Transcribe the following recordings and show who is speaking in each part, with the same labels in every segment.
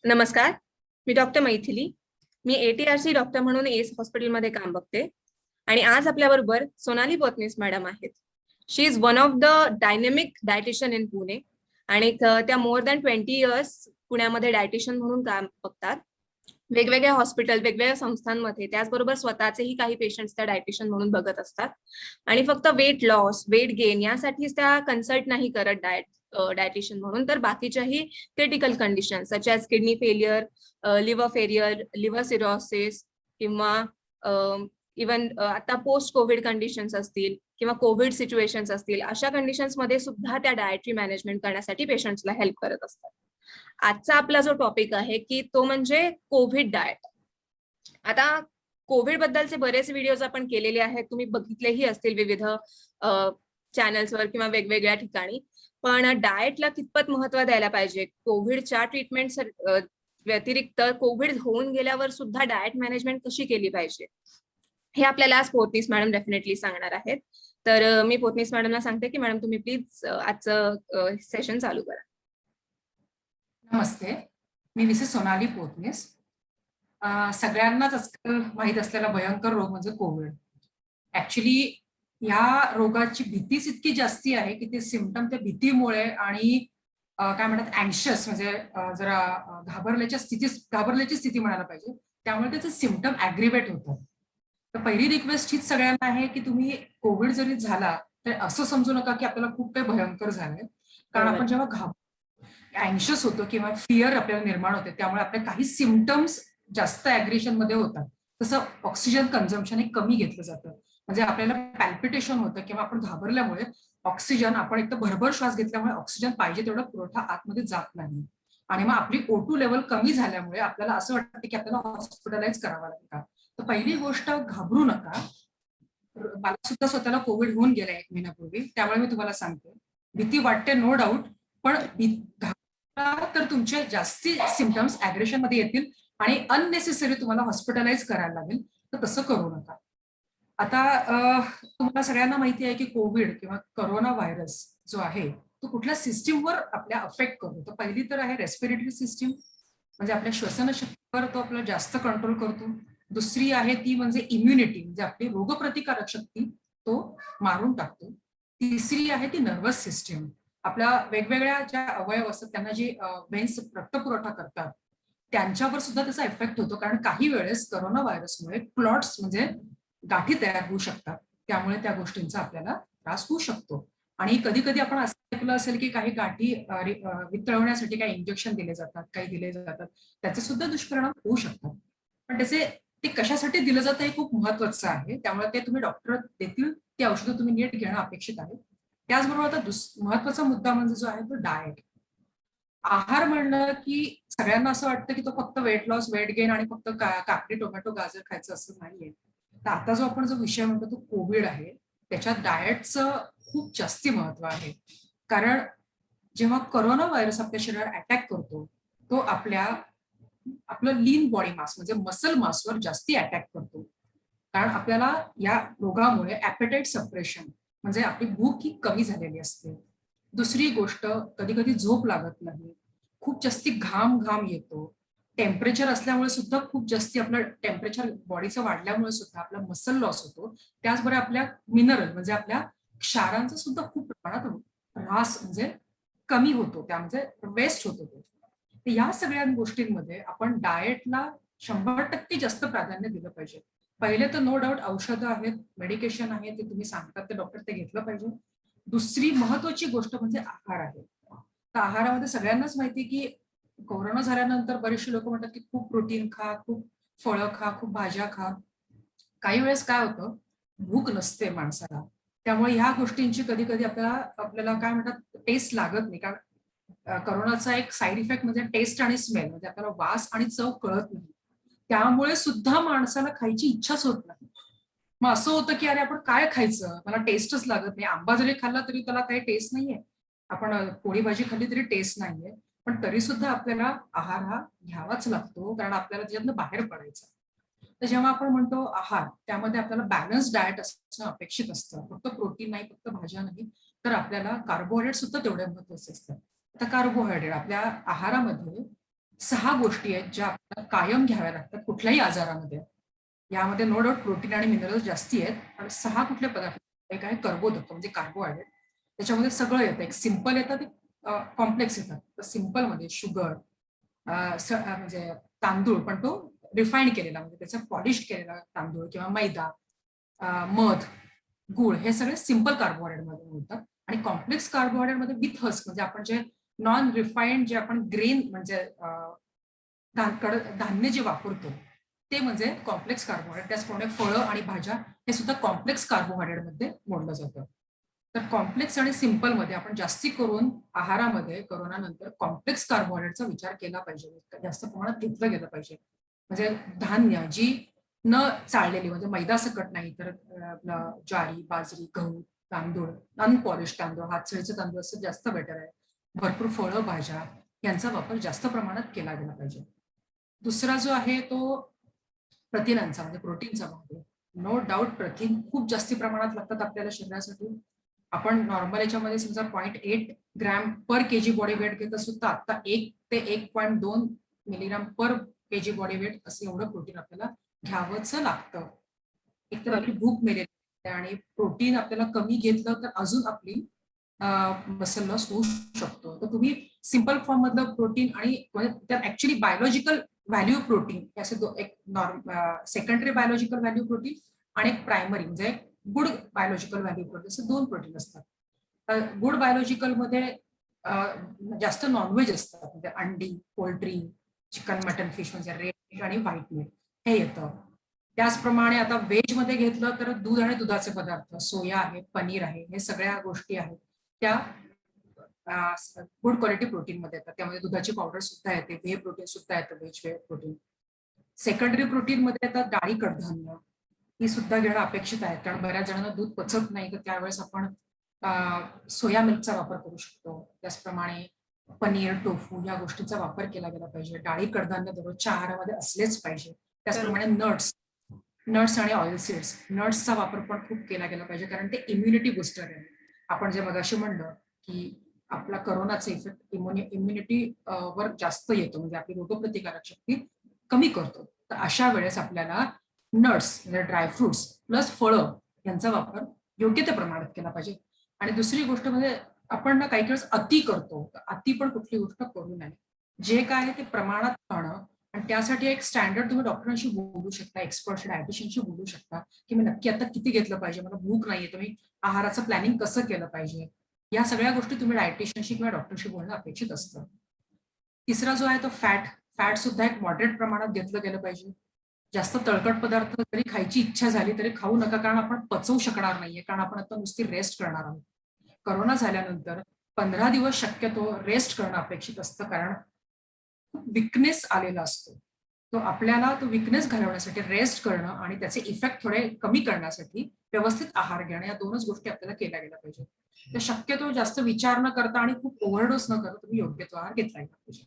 Speaker 1: नमस्कार, मी डॉक्टर मैथिली. मी ATRC doctor म्हणून S हॉस्पिटलमध्ये काम बघते आणि आज आपल्याबरोबर सोनाली पोतनीस मॅडम आहेत. She is one of the dynamic dietitian in Pune आणि त्या मोर दॅन 20 इयर्स पुण्यामध्ये डायटिशियन म्हणून काम बघतात. वेगवेगळ्या हॉस्पिटल, वेगवेगळ्या संस्थांमध्ये त्याचबरोबर स्वतःचेही काही पेशंट्स त्या डायटिशियन म्हणून बघत असतात आणि फक्त वेट लॉस, वेट गेन यासाठीच त्या कन्सल्ट नाही करत डायटिशियन म्हणून, तर बाकीच्याही critical condition such as kidney failure, liver cirrhosis किंवा इवन आता पोस्ट कोविड कंडिशन्स असतील किंवा कोविड सिच्युएशन्स असतील, अशा कंडिशन्स मध्ये सुद्धा त्या डायटरी मॅनेजमेंट करण्यासाठी पेशंट्सला हेल्प करत असतात. आजचा आपला जो टॉपिक आहे की तो म्हणजे कोविड डाएट. आता कोविड बद्दलचे बरेच व्हिडिओज आपण केलेले आहेत, तुम्ही बघितलेही असतील विविध चॅनल्सवर किंवा वेगवेगळ्या ठिकाणी. पण डाएटला कितपत महत्व द्यायला पाहिजे, कोविडच्या ट्रीटमेंट व्यतिरिक्त कोविड होऊन गेल्यावर सुद्धा डाएट मॅनेजमेंट कशी केली पाहिजे, हे आपल्याला आज पोतनीस मॅडम डेफिनेटली सांगणार आहेत. तर मी पोतनीस मॅडमला सांगते की मॅडम तुम्ही प्लीज आजचं सेशन चालू करा.
Speaker 2: नमस्ते, मी मिसेस सोनाली पोतनीस. सगळ्यांनाच आजकाल माहीत असलेला भयंकर रोग म्हणजे कोविड. ऍक्च्युली या रोगाची भीतीच इतकी जास्ती आहे की ते सिम्पटम त्या भीतीमुळे आणि काय म्हणतात अँशियस म्हणजे जरा घाबरल्याची स्थिती म्हणायला पाहिजे, त्यामुळे त्याचे सिम्पटम ऍग्रिवेट होतात. तर पहिली रिक्वेस्ट हीच सगळ्यांना आहे की तुम्ही कोविड जरी झाला तर असं समजू नका की आपल्याला खूप काही भयंकर झालंय, कारण आपण जेव्हा अँशियस होतो किंवा फिअर आपल्याला निर्माण होते त्यामुळे आपले काही सिम्पटम्स जास्त ऍग्रेशन मध्ये होतात. तसं ऑक्सिजन कन्झम्पशन हे कमी घेतलं जातं, म्हणजे आपल्याला पॅल्पिटेशन होतं किंवा आपण घाबरल्यामुळे ऑक्सिजन आपण एक तर भरभर श्वास घेतल्यामुळे ऑक्सिजन पाहिजे तेवढा पुरवठा आतमध्ये जात नाही आणि मग आपली O2 लेवल कमी झाल्यामुळे आपल्याला असं वाटतं की आपल्याला हॉस्पिटलाइज करावं लागतं. तर पहिली गोष्ट घाबरू नका. मला सुद्धा स्वतःला कोविड होऊन गेला 1 महिन्यापूर्वी, त्यामुळे मी तुम्हाला सांगते भीती वाटते नो डाऊट, पण तर तुमचे जास्ती सिम्पटम्स ऍग्रेशन मध्ये येतील आणि अननेसेसरी तुम्हाला हॉस्पिटलाइज करायला लागेल, तर तसं करू नका. आता तुम्हाला सगळ्यांना माहिती आहे की कोविड किंवा करोना व्हायरस जो आहे तो कुठल्या सिस्टीमवर आपल्या अफेक्ट करतो. तर पहिली तर आहे रेस्पिरेटरी सिस्टीम, म्हणजे आपल्या श्वसनशक्तीवर तो आपला जास्त कंट्रोल करतो. दुसरी आहे ती म्हणजे इम्युनिटी, म्हणजे आपली रोगप्रतिकारक शक्ती तो मारून टाकतो. तिसरी आहे ती नर्वस सिस्टीम, आपल्या वेगवेगळ्या ज्या अवयव असतात त्यांना जे वेन्स रक्तपुरवठा करतात त्यांच्यावर सुद्धा त्याचा इफेक्ट होतो, कारण काही वेळेस करोना व्हायरसमुळे क्लॉट्स म्हणजे गाठी तयार होऊ शकतात, त्यामुळे त्या गोष्टींचा आपल्याला त्रास होऊ शकतो. आणि कधी कधी आपण असं ऐकलं असेल की काही गाठी वितळवण्यासाठी काही इंजेक्शन दिले जातात, काही दिले जातात, त्याचे सुद्धा दुष्परिणाम होऊ शकतात. पण त्याचे ते कशासाठी दिलं जातं हे खूप महत्वाचं आहे, त्यामुळे ते तुम्ही डॉक्टर देतील ते औषधं तुम्ही नीट घेणं अपेक्षित आहे. त्याचबरोबर आता महत्वाचा मुद्दा म्हणजे जो आहे तो डाएट. आहार म्हणलं की सगळ्यांना असं वाटतं की तो फक्त वेट लॉस, वेट गेन आणि फक्त काकडी, टोमॅटो, गाजर खायचं असं नाहीये. तर आता जो आपण जो विषय म्हणतो तो कोविड आहे, त्याच्यात डाएटचं खूप जास्ती महत्व आहे. कारण जेव्हा करोना व्हायरस आपल्या शरीरावर अटॅक करतो तो आपलं लीन बॉडी मास म्हणजे मसल मासवर जास्ती अटॅक करतो, कारण आपल्याला या रोगामुळे ॲपेटाईट सप्रेशन म्हणजे आपली भूक ही कमी झालेली असते. दुसरी गोष्ट, कधी कधी झोप लागत नाही, खूप जास्ती घाम घाम येतो, टेम्परेचर असल्यामुळे सुद्धा खूप जास्ती आपलं टेम्परेचर बॉडीचं वाढल्यामुळे सुद्धा आपला मसल लॉस होतो. त्याचबरोबर आपल्या मिनरल म्हणजे आपल्या क्षारांचा सुद्धा खूप प्रमाणात ऱ्हास म्हणजे कमी होतो, त्यामध्ये वेस्ट होतो तो. तर या सगळ्या गोष्टींमध्ये आपण डाएटला 100% जास्त प्राधान्य दिलं पाहिजे. पहिले तर नो डाऊट औषधं आहेत, मेडिकेशन आहे, ते तुम्ही सांगतात ते डॉक्टर ते घेतलं पाहिजे. दुसरी महत्वाची गोष्ट म्हणजे आहार आहे. तर आहारामध्ये सगळ्यांनाच माहिती की कोरोना झाल्यानंतर बरेचसे लोक म्हणतात की खूप प्रोटीन खा, खूप फळं खा, खूप भाज्या खा. काही वेळेस काय होतं, भूक नसते माणसाला, त्यामुळे ह्या गोष्टींची कधी कधी आपल्याला आपल्याला काय म्हणतात टेस्ट लागत नाही, कारण करोनाचा एक साईड इफेक्ट म्हणजे टेस्ट आणि स्मेल, म्हणजे आपल्याला वास आणि चव कळत नाही, त्यामुळे सुद्धा माणसाला खायची इच्छाच होत नाही. मग असं होतं की अरे आपण काय खायचं, मला टेस्टच लागत नाही. आंबा जरी खाल्ला तरी त्याला काही टेस्ट नाहीये, आपण पोळी भाजी खाल्ली तरी टेस्ट नाहीये, पण तरी सुद्धा आपल्याला आहार हा घ्यावाच लागतो, कारण आपल्याला त्याच्यातनं बाहेर पडायचं. तर जेव्हा आपण म्हणतो आहार, त्यामध्ये आपल्याला बॅलन्स डाएट असणं अपेक्षित असतं, फक्त प्रोटीन नाही, फक्त भाज्या नाही, तर आपल्याला कार्बोहायड्रेट सुद्धा तेवढे महत्वाचे असतात. आता कार्बोहायड्रेट आपल्या आहारामध्ये 6 गोष्टी आहेत ज्या आपल्याला कायम घ्याव्या लागतात कुठल्याही आजारामध्ये. यामध्ये नो डाऊट प्रोटीन आणि मिनरल्स जास्ती आहेत, पण 6 कुठले पदार्थ, एक आहे कर्बोदक म्हणजे कार्बोहायड्रेट. त्याच्यामध्ये सगळं येतं. एक सिंपल येतं, ते कॉम्प्लेक्स येतात. तर सिंपल मध्ये शुगर, म्हणजे तांदूळ, पण तो रिफाईंड केलेला म्हणजे त्याचा पॉलिश केलेला तांदूळ किंवा मैदा, मध, गूळ, हे सगळे सिंपल कार्बोहायड्रेट मध्ये होतात. आणि कॉम्प्लेक्स कार्बोहायड्रेट मध्ये विथ हस्क म्हणजे आपण जे नॉन रिफाईंड, जे आपण ग्रेन म्हणजे धान्य जे वापरतो ते म्हणजे कॉम्प्लेक्स कार्बोहायड्रेट. त्याचप्रमाणे फळं आणि भाज्या हे सुद्धा कॉम्प्लेक्स कार्बोहायड्रेट मध्ये मोडलं जातं. तर कॉम्प्लेक्स आणि सिंपल मध्ये आपण जास्ती करून आहारामध्ये करोनानंतर कॉम्प्लेक्स कार्बोहायड्रेटचा विचार केला पाहिजे, जास्त प्रमाणात घेतलं गेलं पाहिजे. म्हणजे धान्य जी न चाळलेली, म्हणजे मैदा सकट नाही, तर आपलं ज्वारी, बाजरी, गहू, तांदूळ, अनपॉलिश तांदूळ, हातसळीचे तांदूळ असं जास्त बेटर आहे. भरपूर फळं, भाज्या यांचा वापर जास्त प्रमाणात केला गेला पाहिजे. दुसरा जो आहे तो प्रथिनांचा म्हणजे प्रोटीनचा भाग आहे. नो डाऊट प्रथिन खूप जास्ती प्रमाणात लागतात आपल्याला शरीरासाठी. आपण नॉर्मल याच्यामध्ये समजा 0.8 gram per KG body weight घेत असू, तर आता 1 ते 1.2 milligram per KG body weight असं एवढं प्रोटीन आपल्याला घ्यावंच लागतं. एकतर आपली
Speaker 1: बरोबर.
Speaker 2: भूक मिळेल आणि प्रोटीन आपल्याला कमी घेतलं तर अजून आपली मसल लॉस होऊ शकतो. तर तुम्ही सिंपल फॉर्म मधलं प्रोटीन आणि म्हणजे त्यात ऍक्च्युली बायोलॉजिकल व्हॅल्यू प्रोटीन असे एक सेकंडरी बायोलॉजिकल व्हॅल्यू प्रोटीन आणि एक प्रायमरी म्हणजे गुड बायोलॉजिकल व्हॅल्यू प्रोटीन, असे 2 प्रोटीन असतात. तर गुड बायोलॉजिकल मध्ये जास्त नॉनव्हेज असतात, म्हणजे अंडी, पोल्ट्री, चिकन, मटन, फिश म्हणजे रेड आणि व्हाईट मीट हे येतं. त्याचप्रमाणे आता व्हेज मध्ये घेतलं तर दूध आणि दुधाचे पदार्थ, सोया आहे, पनीर आहे, हे सगळ्या गोष्टी आहेत त्या गुड क्वालिटी प्रोटीन मध्ये येतात. त्यामध्ये दुधाची पावडर सुद्धा येते, व्हे प्रोटीन सुद्धा येतं, veg whey protein. Secondary protein मध्ये येतात डाळी, कडधान्य, ही सुद्धा घेणं अपेक्षित आहे, कारण बऱ्याच जणांना दूध पचत नाही, तर त्यावेळेस आपण सोया मिल्कचा वापर करू शकतो. त्याचप्रमाणे पनीर, टोफू या गोष्टींचा वापर केला गेला पाहिजे. डाळी, कडधान्य दररोजच्या आहारामध्ये असलेच पाहिजे. त्याचप्रमाणे
Speaker 1: बरोबर.
Speaker 2: नट्स, नट्स आणि ऑइल सीड्स, नट्सचा वापर पण खूप केला गेला पाहिजे, कारण ते इम्युनिटी बुस्टर आहे. आपण जे मगाशी म्हणलं की आपला करोनाचा इफेक्ट इम्युनिटी वर जास्त येतो, म्हणजे आपली रोगप्रतिकारक शक्ती कमी करतो. तर अशा वेळेस आपल्याला नट्स म्हणजे ड्रायफ्रुट्स प्लस फळं यांचा वापर योग्य त्या प्रमाणात केला पाहिजे. आणि दुसरी गोष्ट म्हणजे आपण ना काही वेळेस अति करतो, तर अति पण कुठली गोष्ट करू नये. जे काय आहे ते प्रमाणात खाणं, आणि त्यासाठी एक स्टँडर्ड तुम्ही डॉक्टरांशी बोलू शकता, एक्सपर्टशी, डायटिशियनशी बोलू शकता, की मी नक्की आता किती घेतलं पाहिजे, मला भूक नाहीये, तुम्ही आहाराचं प्लॅनिंग कसं केलं पाहिजे. या सगळ्या गोष्टी तुम्ही डायटिशियनशी किंवा डॉक्टरशी बोलणं अपेक्षित असतं. तिसरा जो आहे तो फॅट, फॅट सुद्धा एक मॉडरेट प्रमाणात घेतलं गेलं पाहिजे. जास्त तळकट पदार्थ जरी खायची इच्छा झाली तरी खाऊ नका, कारण आपण पचवू शकणार नाहीये, कारण आपण आता नुसती रेस्ट करणार आहोत. करोना झाल्यानंतर 15 दिवस शक्यतो रेस्ट करणं अपेक्षित असतं, कारण खूप विकनेस आलेला असतो. तो आपल्याला तो विकनेस घालवण्यासाठी रेस्ट करणं आणि त्याचे इफेक्ट थोडे कमी करण्यासाठी व्यवस्थित आहार घेणं, या 2च गोष्टी आपल्याला केल्या गेल्या पाहिजे. तर शक्यतो जास्त विचार न करता आणि खूप ओव्हरडोस न करता तुम्ही योग्य तो आहार घेतला गेला पाहिजे.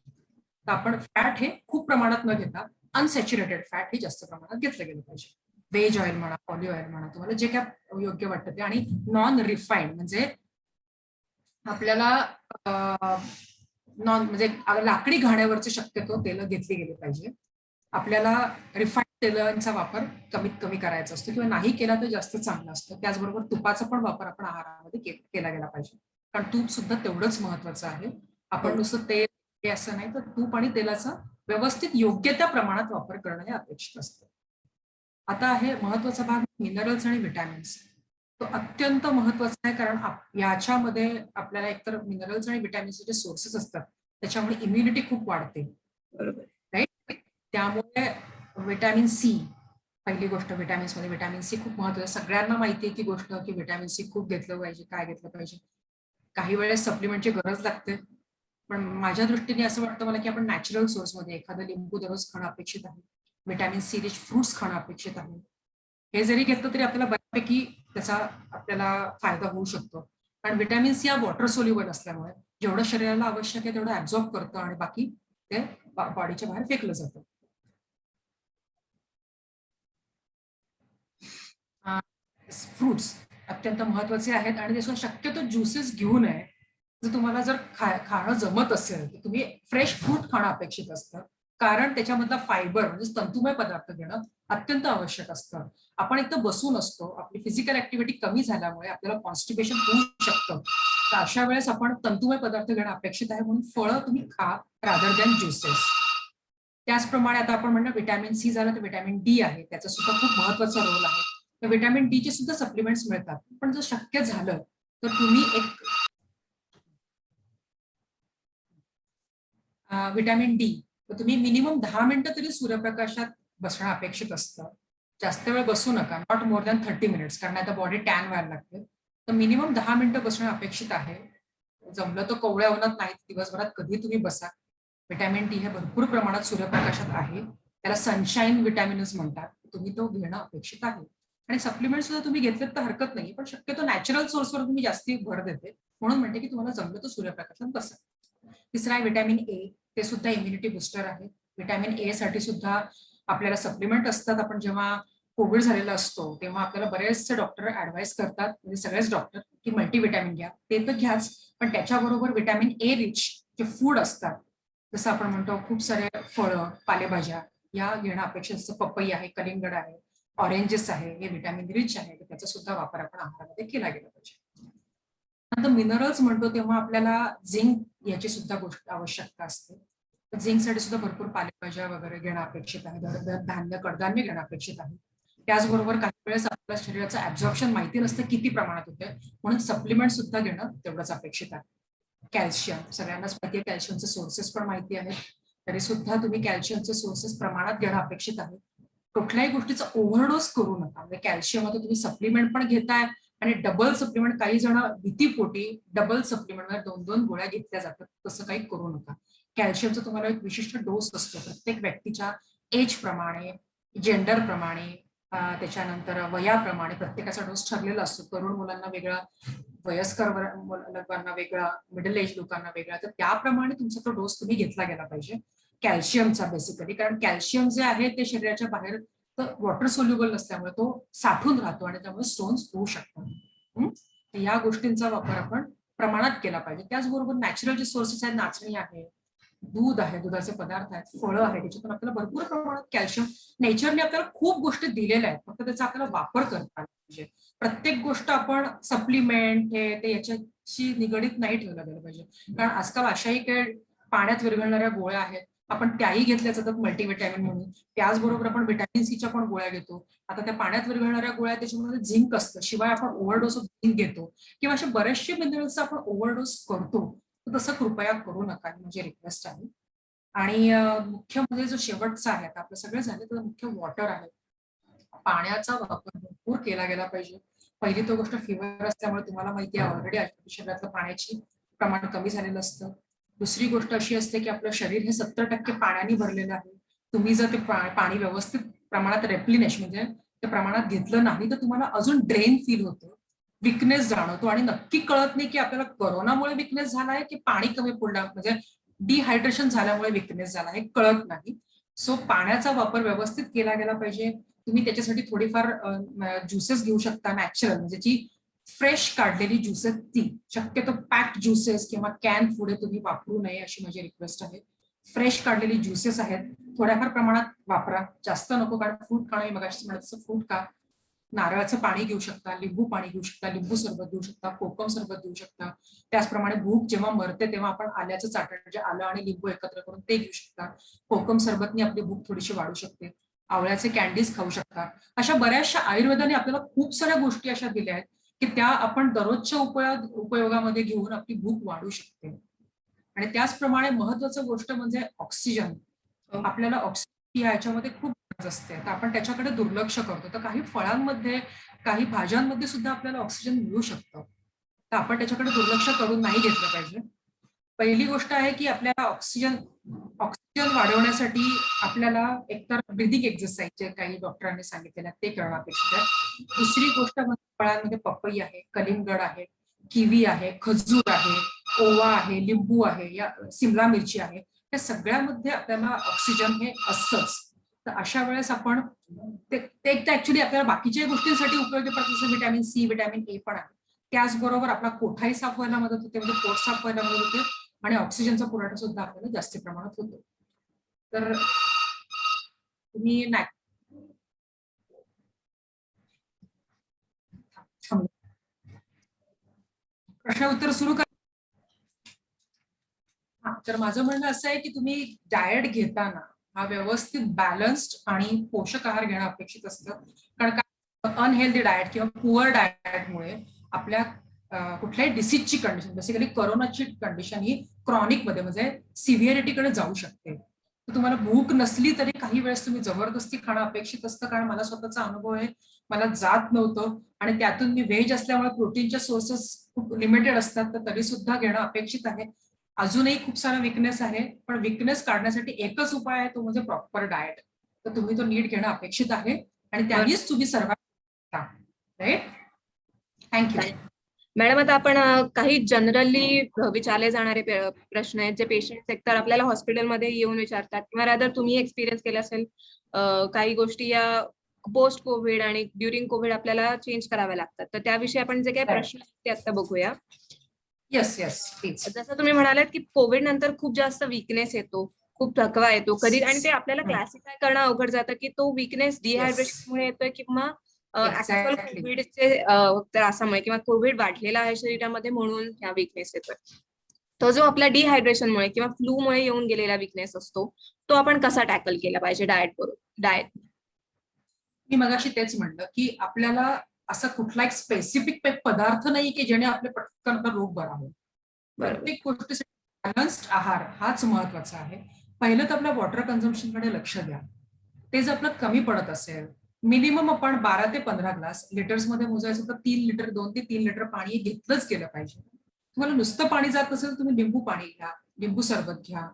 Speaker 2: तर आपण फॅट हे खूप प्रमाणात न घेता अनसॅच्युरेटेड फॅट हे जास्त प्रमाणात घेतलं गेलं पाहिजे. व्हेज ऑइल म्हणा, ऑलिव्ह ऑइल म्हणा, तुम्हाला जे काय योग्य वाटतं ते. आणि नॉन रिफाईंड म्हणजे आपल्याला नॉन म्हणजे लाकडी घाण्यावरचे शक्यतो तेल घेतली गेली पाहिजे. आपल्याला रिफाईंड तेलांचा वापर कमीत कमी करायचा असतो, किंवा नाही केला तर जास्त चांगलं असतं. त्याचबरोबर तुपाचा पण वापर आपण आहारामध्ये केला गेला पाहिजे, कारण तूप सुद्धा तेवढंच महत्वाचं आहे. आपण
Speaker 1: हो.
Speaker 2: नुसतं तेल हे असं नाही, तर तूप आणि तेलाचा व्यवस्थित योग्य त्या प्रमाणात वापर करणं हे अपेक्षित असतं. आता आहे महत्वाचा भाग मिनरल्स आणि विटॅमिन्स. तो अत्यंत महत्वाचा आहे, कारण याच्यामध्ये आपल्याला एकतर मिनरल्स आणि विटॅमिन्सचे जे सोर्सेस असतात त्याच्यामुळे इम्युनिटी खूप वाढते,
Speaker 1: बरोबर.
Speaker 2: राईट. त्यामुळे विटॅमिन सी, पहिली गोष्ट विटॅमिन्स मध्ये विटॅमिन सी खूप महत्वाचं. सगळ्यांना माहिती आहे ती गोष्ट की विटॅमिन सी खूप घेतलं पाहिजे, काय घेतलं पाहिजे. काही वेळेस सप्लिमेंटची गरज लागते, पण माझ्या दृष्टीने असं वाटतं मला की आपण नॅचरल सोर्स मध्ये एखादं लिंबू दररोज खाणं अपेक्षित आहे. विटॅमिन सी रिच फ्रुट्स खाणं अपेक्षित आहे. हे जरी घेतलं तरी आपल्याला बऱ्यापैकी त्याचा आपल्याला फायदा होऊ शकतो, कारण विटॅमिन सी हा वॉटर सोल्युबल असल्यामुळे जेवढं शरीराला आवश्यक आहे तेवढं ऍब्झॉर्ब करतं आणि बाकी ते बॉडीच्या बाहेर फेकलं जातं. फ्रुट्स अत्यंत महत्वाचे आहेत, आणि त्याच्यावर शक्यतो ज्युसेस घेऊ नये. जर तुम्हाला जर खाणं जमत असेल तर तुम्ही फ्रेश फ्रूट खाणं अपेक्षित असतं, कारण त्याच्यामधला फायबर म्हणजे तंतुमय पदार्थ घेणं अत्यंत आवश्यक असतं. आपण एकतर बसून असतो, आपली फिजिकल ऍक्टिव्हिटी कमी झाल्यामुळे आपल्याला कॉन्स्टिपेशन होऊ शकतं. तर अशा वेळेस आपण तंतुमय पदार्थ घेणं अपेक्षित आहे, म्हणून फळं तुम्ही खा रादर दॅन ज्युसेस. त्याचप्रमाणे आता आपण म्हणलं व्हिटॅमिन सी झालं तर व्हिटॅमिन डी आहे, त्याचा सुद्धा खूप महत्वाचा रोल आहे. तर व्हिटॅमिन डी चे सुद्धा सप्लिमेंट्स मिळतात, पण जर शक्य झालं तर तुम्ही एक व्हिटॅमिन डी तर तुम्ही मिनिमम 10 मिनिटं तरी सूर्यप्रकाशात बसणं अपेक्षित असतं. जास्त वेळ बसू नका, नॉट मोर दॅन 30 मिनिट्स, कारण आता बॉडी टॅन व्हायला लागते. तर मिनिमम 10 मिनिटं बसणं अपेक्षित आहे. जमलं तर कोवळ्या उन्हात नाही, दिवसभरात कधी तुम्ही बसा. व्हिटॅमिन डी हे भरपूर प्रमाणात सूर्यप्रकाशात आहे, त्याला सनशाईन व्हिटॅमिनच म्हणतात. तुम्ही तो घेणं अपेक्षित आहे. आणि सप्लिमेंट सुद्धा तुम्ही घेतलेत तर हरकत नाही, पण शक्यतो नॅचरल सोर्सवर तुम्ही जास्ती भर देते, म्हणून म्हणते की तुम्हाला जमलं तर सूर्यप्रकाशात बसा. तिसरा आहे व्हिटॅमिन ए, ते सुद्धा इम्युनिटी बुस्टर आहे. व्हिटॅमिन ए साठी सुद्धा आपल्याला सप्लिमेंट असतात. आपण जेव्हा कोविड झालेला असतो तेव्हा आपल्याला बरेचसे डॉक्टर ऍडवाइस करतात, म्हणजे सगळेच डॉक्टर, की मल्टीव्हिटॅमिन घ्या. ते तर घ्याच, पण त्याच्याबरोबर व्हिटॅमिन ए रिच जे फूड असतात, जसं आपण म्हणतो खूप सारे फळं, पालेभाज्या या घेणं अपेक्षित असतं. पपई आहे, कलिंगड आहे, ऑरेंजेस आहे, हे व्हिटॅमिन रिच आहे, तर त्याचा सुद्धा वापर आपण आहारामध्ये केला गेला पाहिजे. नंतर मिनरल्स म्हणतो तेव्हा आपल्याला झिंक याची सुद्धा गोष्ट आवश्यकता असते. झिंकसाठी सुद्धा भरपूर पालेभाज्या वगैरे घेणं अपेक्षित आहे, धान्य कडधान्य घेणं अपेक्षित आहे. त्याचबरोबर काही वेळेस आपल्या शरीराचं ऍब्झॉर्प्शन माहिती नसतं किती प्रमाणात होते, म्हणून सप्लिमेंट सुद्धा घेणं तेवढंच अपेक्षित आहे. कॅल्शियम सगळ्यांनाच माहिती आहे, कॅल्शियमचे सोर्सेस पण माहिती आहेत, तरी सुद्धा तुम्ही कॅल्शियमचे सोर्सेस प्रमाणात घेणं अपेक्षित आहे. कुठल्याही गोष्टीचा ओव्हरडोस करू नका, म्हणजे कॅल्शियम आता तुम्ही सप्लिमेंट पण घेताय आणि डबल सप्लिमेंट, काही जण भीतीपोटी डबल सप्लिमेंट म्हणजे 2-2 गोळ्या घेतल्या जातात, तसं काही करू नका. कॅल्शियमचा तुम्हाला एक विशिष्ट डोस असतो प्रत्येक व्यक्तीच्या एज प्रमाणे, जेंडर प्रमाणे, त्याच्यानंतर वयाप्रमाणे प्रत्येकाचा डोस ठरलेला असतो. तरुण मुलांना वेगळा, वयस्कर लोकांना वेगळा, मिडल एज लोकांना वेगळा, तर त्याप्रमाणे तुमचा तो डोस तुम्ही घेतला गेला पाहिजे कॅल्शियमचा बेसिकली. कारण कॅल्शियम जे आहे ते शरीराच्या बाहेर वॉटर सोल्युबल नसल्यामुळे तो साठून राहतो आणि त्यामुळे स्टोन्स होऊ शकतात. तर या गोष्टींचा वापर आपण प्रमाणात केला पाहिजे. त्याचबरोबर नॅचरल जे सोर्सेस आहेत, नाचणी आहे, दूध आहे, दुधाचे पदार्थ आहेत, फळं आहे, त्याच्यातून आपल्याला भरपूर प्रमाणात कॅल्शियम, नेचरने आपल्याला खूप गोष्टी दिलेल्या आहेत, फक्त त्याचा आपल्याला वापर करता आला पाहिजे. प्रत्येक गोष्ट आपण सप्लिमेंट हे ते याच्याशी निगडीत नाही ठेवलं गेलं पाहिजे, कारण आजकाल अशाही काही पाण्यात विरघळणाऱ्या गोळ्या आहेत, आपण त्याही घेतल्या जातात मल्टीव्हिटॅमिन म्हणून. त्याचबरोबर आपण व्हिटॅमिन सीच्या पण गोळ्या घेतो. आता त्या पाण्यात विरघळणाऱ्या गोळ्या त्याच्यामध्ये झिंक असतं, शिवाय आपण ओव्हरडोस ऑफ झिंक घेतो, किंवा असे बरेचसे मिनरल्स आपण ओव्हरडोस करतो. तर तसं कृपया करू नका, ही माझी रिक्वेस्ट आहे. आणि मुख्य म्हणजे जो शेवटचा आहे, आता आपलं सगळं झालं तर मुख्य वॉटर आहे. पाण्याचा वापर भरपूर केला गेला पाहिजे. पहिली तर गोष्ट, फिवर असल्यामुळे तुम्हाला माहिती आहे ऑलरेडी शरीरातलं पाण्याची प्रमाण कमी झालेलं असतं. दुसरी गोष्ट अशी असते की आपलं शरीर हे 70% पाण्याने भरलेलं आहे. तुम्ही जर ते पाणी व्यवस्थित प्रमाणात रेप्लिनेश म्हणजे ते प्रमाणात घेतलं नाही तर तुम्हाला अजून ड्रेन फील होतं, विकनेस जाणवतो, आणि नक्की कळत नाही की आपल्याला कोरोनामुळे विकनेस झालाय की पाणी कमी पडलं, म्हणजे डिहायड्रेशन झाल्यामुळे विकनेस झाला, हे कळत नाही. सो पाण्याचा वापर व्यवस्थित केला गेला पाहिजे. तुम्ही त्याच्यासाठी थोडीफार ज्युसेस घेऊ शकता, नॅचरल म्हणजे जी फ्रेश काढलेली ज्युसेस, ती शक्यतो पॅक्ड ज्युसेस किंवा कॅन फूड हे तुम्ही वापरू नये, अशी माझी रिक्वेस्ट आहे. फ्रेश काढलेली ज्युसेस आहेत, थोड्याफार प्रमाणात वापरा, जास्त नको, कारण फ्रूट खाणं, मी मगाशी म्हणत तसं फ्रूट खा. नारळाचं पाणी घेऊ शकता, लिंबू पाणी घेऊ शकता, लिंबू सरबत घेऊ शकता, कोकम सरबत घेऊ शकता. त्याचप्रमाणे भूक जेव्हा मरते तेव्हा आपण आल्याचं चाटण, म्हणजे आलं आणि लिंबू एकत्र करून ते घेऊ शकता. कोकम सरबतनी आपली भूक थोडीशी वाढू शकते. आवळ्याचे कॅन्डीज खाऊ शकता. अशा बऱ्याचशा आयुर्वेदाने आपल्याला खूप साऱ्या गोष्टी अशा दिल्या आहेत की त्या आपण दररोजच्या उपयोगामध्ये घेऊन आपली भूक वाढू शकते. आणि त्याचप्रमाणे महत्वाचं गोष्ट म्हणजे ऑक्सिजन. आपल्याला ऑक्सिजन याच्यामध्ये खूप गरज असते, तर आपण त्याच्याकडे दुर्लक्ष करतो. तर काही फळांमध्ये, काही भाज्यांमध्ये सुद्धा आपल्याला ऑक्सिजन मिळू शकतं, तर आपण त्याच्याकडे दुर्लक्ष करून नाही घेतलं पाहिजे. पहिली गोष्ट आहे की आपल्याला ऑक्सिजन ऑक्सिजन वाढवण्यासाठी आपल्याला एकतर ब्रिदिंग एक्सरसाइज जे काही डॉक्टरांनी सांगितलेलं ते करणं अपेक्षित आहे. दुसरी गोष्ट म्हणजे फळांमध्ये पपई आहे, कलिंगड आहे, किवी आहे, खजूर आहे, ओवा आहे, लिंबू आहे, या सिमला मिरची आहे, या सगळ्यामध्ये आपल्याला ऑक्सिजन हे असतंच. तर अशा वेळेस आपण ते एक तर ऍक्च्युली आपल्याला बाकीच्या गोष्टींसाठी उपयोगी पडतं, जसं व्हिटॅमिन सी, व्हिटॅमिन ए पण आहे. त्याचबरोबर आपला पोटही साफ व्हायला मदत होते, म्हणजे पोट साफ व्हायला मदत होते आणि ऑक्सिजनचा पुरवठा सुद्धा आपल्याला जास्त प्रमाणात होतो. तर तुम्ही नाही प्रश्न उत्तर सुरू कर. तर माझं म्हणणं असं आहे की तुम्ही डाएट घेताना हा व्यवस्थित बॅलन्स्ड आणि पोषक आहार घेणं अपेक्षित असतं. कारण काय अनहेल्दी डाएट किंवा पुअर डाएटमुळे आपल्या कुठल्याही डिसीजची कंडिशन, बेसिकली कोरोनाची कंडिशन ही क्रॉनिक मध्ये म्हणजे सिव्हिअरिटीकडे जाऊ शकते. तर तुम्हाला भूक नसली तरी काही वेळेस तुम्ही जबरदस्ती खाणं अपेक्षित असतं. कारण मला स्वतःचा अनुभव आहे, मला जात नव्हतं आणि त्यातून मी व्हेज असल्यामुळे प्रोटीनच्या सोर्सेस खूप लिमिटेड असतात, तर तरी सुद्धा घेणं अपेक्षित आहे. अजूनही खूप सारा विकनेस आहे, पण विकनेस काढण्यासाठी एकच उपाय आहे, तो म्हणजे प्रॉपर डाएट. तर तुम्ही तो नीट घेणं अपेक्षित आहे आणि त्यानेच तुम्ही सर्वात राईट. थँक्यू.
Speaker 1: मॅडम, आता आपण काही जनरली विचारले जाणारे प्रश्न आहेत जे पेशंट एकतर आपल्याला हॉस्पिटलमध्ये येऊन विचारतात किंवा रादर तुम्ही एक्सपिरियन्स केला असेल, काही गोष्टी या पोस्ट कोविड आणि ड्युरिंग कोविड आपल्याला चेंज कराव्या लागतात. तर त्याविषयी आपण जे काही प्रश्न आहेत ते आता बघूया.
Speaker 2: Yes yes please.
Speaker 1: जसं तुम्ही म्हणालात की कोविड नंतर खूप जास्त वीकनेस येतो, खूप थकवा येतो कधी, आणि ते आपल्याला क्लासिफाय करणं अवघड जातं की तो वीकनेस डिहायड्रेशनमुळे येतोय किंवा ऍक्च्युअल कोविडचे त्रासामुळे किंवा कोविड वाढलेला आहे शरीरामध्ये म्हणून ह्या वीकनेस येतोय. तो जो आपल्या डिहायड्रेशनमुळे किंवा फ्लूमुळे येऊन गेलेला वीकनेस असतो, तो आपण कसा टॅकल केला पाहिजे डाएट?
Speaker 2: मी मगाशी तेच म्हणलं की आपल्याला असा कुठला एक स्पेसिफिक पदार्थ नाही की ज्याने आपले पटकन आपला रोग बरा होईल. प्रत्येक गोष्टीसाठी बॅलन्स्ड आहार हाच महत्वाचा आहे. पहिलं तर आपल्या वॉटर कन्झम्पशनकडे लक्ष द्या. ते जर आपलं कमी पडत असेल, मिनिमम आपण 12 ते 15 ग्लास, लिटर्समध्ये मोजायचं तर 3 लिटर 2 ते 3 लिटर पाणी घेतलंच गेलं पाहिजे. तुम्हाला नुसतं पाणी जात नसेल, तुम्ही लिंबू पाणी घ्या, लिंबू सरबत घ्या,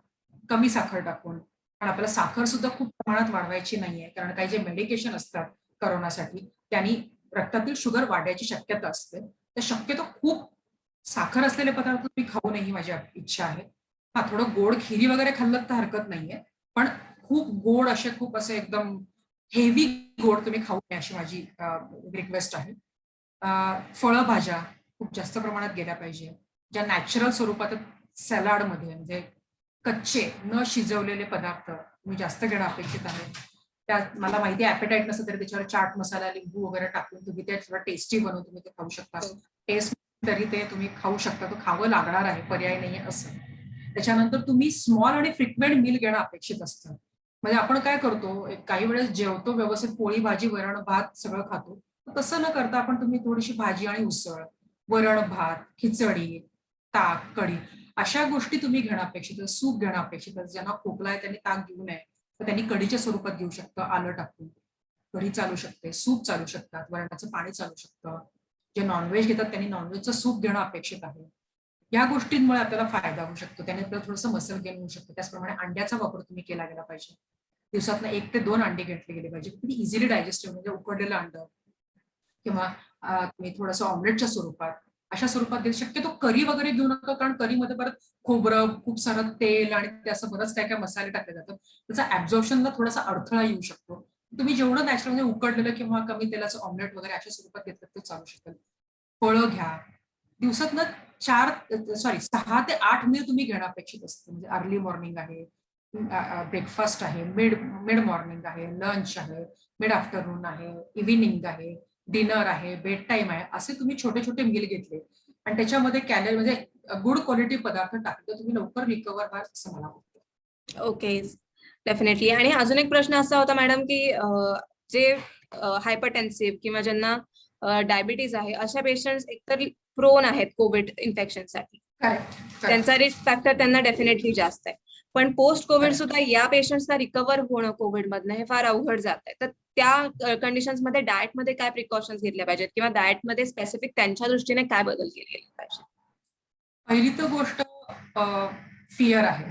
Speaker 2: कमी साखर टाकून. पण आपल्याला साखर सुद्धा खूप प्रमाणात वाढवायची नाहीये, कारण काही जे मेडिकेशन असतात करोनासाठी त्यांनी रक्तातील शुगर वाढण्याची शक्यता असते. तर शक्यतो खूप साखर असलेले पदार्थ तुम्ही खाऊ नये ही माझी इच्छा आहे. हा, थोडं गोड खिरी वगैरे खाल्लं तर हरकत नाहीये, पण खूप गोड खूप असे एकदम हेवी गोड तुम्ही खाऊ नये अशी माझी रिक्वेस्ट आहे. फळं भाज्या खूप जास्त प्रमाणात गेल्या पाहिजे, ज्या नॅचरल स्वरूपात सॅलाडमध्ये, म्हणजे कच्चे न शिजवलेले पदार्थ तुम्ही जास्त घेणं अपेक्षित आहे. त्यात मला माहिती आहे ऍपेटाईट नसेल तरी त्याच्यावर चाट मसाला, लिंबू वगैरे टाकून तुम्ही ते थोडं टेस्टी बनवून तुम्ही ते खाऊ शकता. टेस्ट तरी ते तुम्ही खाऊ शकता, तो खावं लागणार आहे, पर्याय नाहीये असं. त्याच्यानंतर तुम्ही स्मॉल आणि फ्रिक्वेंट मील घेणं अपेक्षित असतं. म्हणजे आपण काय करतो, काही वेळेस जेवतो व्यवस्थित, पोळी भाजी वरण भात सगळं खातो. तसं न करता आपण तुम्ही थोडीशी भाजी आणि उसळ, वरण भात, खिचडी, ताक, कढी अशा गोष्टी तुम्ही घेणं अपेक्षित. सूप घेणं अपेक्षित. ज्यांना खोकला आहे त्यांनी ताक घेऊ नये, तर त्यांनी कढीच्या स्वरूपात घेऊ शकतं, आलं टाकून. कढी चालू शकते, सूप चालू शकतात, वरणाचं पाणी चालू शकतं. जे नॉनव्हेज घेतात त्यांनी नॉनव्हेजचं सूप घेणं अपेक्षित आहे. या गोष्टींमुळे आपल्याला फायदा होऊ शकतो, त्याने आपल्याला थोडंसं मसल गेन होऊ शकतं. त्याचप्रमाणे अंड्याचा वापर तुम्ही केला गेला पाहिजे. दिवसातनं 1 ते 2 अंडे घेतले गेले पाहिजे. किती इझिली डायजेस्टिव्ह, म्हणजे उकडलेलं अंड किंवा तुम्ही थोडंसं ऑमलेटच्या स्वरूपात, अशा स्वरूपात देऊ. शक्यतो करी वगैरे घेऊ नका, कारण करीमध्ये परत खोबरं, खूप सारं तेल आणि ते असं बरंच काय काय मसाले टाकले जातात. त्याचा ऍब्झॉर्प्शनला थोडासा अडथळा येऊ शकतो. तुम्ही जेवढं नॅचरल म्हणजे उकडलेलं किंवा कमी तेलाचं ऑमलेट वगैरे अशा स्वरूपात घेतलं तर चालू शकेल. फळं घ्या. दिवसातनं 6 ते 8 मील तुम्ही घेणं अपेक्षित असतं. म्हणजे अर्ली मॉर्निंग आहे, ब्रेकफास्ट आहे, मिड मिड मॉर्निंग आहे, लंच आहे, मिड आफ्टरनून आहे, इव्हिनिंग आहे, डिनर आहे, बेड टाइम आहे, असे तुम्ही छोटे छोटे मील घेतले आणि त्याच्यामध्ये कॅलरी म्हणजे गुड क्वालिटी पदार्थ टाकले, तर तुम्ही लवकर रिकवर व्हाल असं मला वाटतं.
Speaker 1: Okay, definitely. आणि अजून एक प्रश्न असा होता मॅडम की जे हायपरटेन्सिव्ह किंवा ज्यांना डायबिटीज आहे अशा पेशंट्स एकतर प्रोन आहेत कोविड इन्फेक्शनसाठी, त्यांचा रिस्क फॅक्टर त्यांना डेफिनेटली जास्त आहे. पण पोस्ट कोविड सुद्धा या पेशंट्सला रिकवर होणं कोविड मधनं हे फार अवघड जात आहे. तर त्या कंडिशन्स मध्ये डाएट मध्ये काय प्रिकॉशन्स घेतल्या पाहिजेत किंवा डाएट मध्ये स्पेसिफिक त्यांच्या दृष्टीने काय बदल केले गेले पाहिजे?
Speaker 2: पहिली तर गोष्ट फिअर आहे,